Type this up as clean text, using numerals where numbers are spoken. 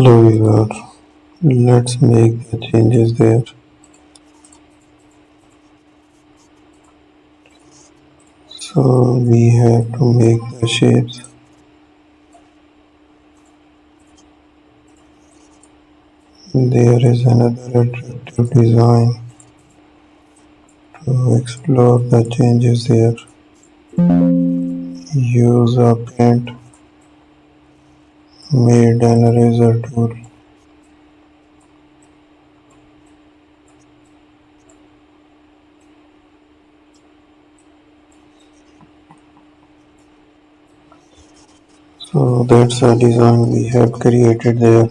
Hello viewer, let's make the changes there. So we have to make the shapes. There is another attractive design to explore the changes there. Use a paint made an eraser tool. So that's a design we have created there.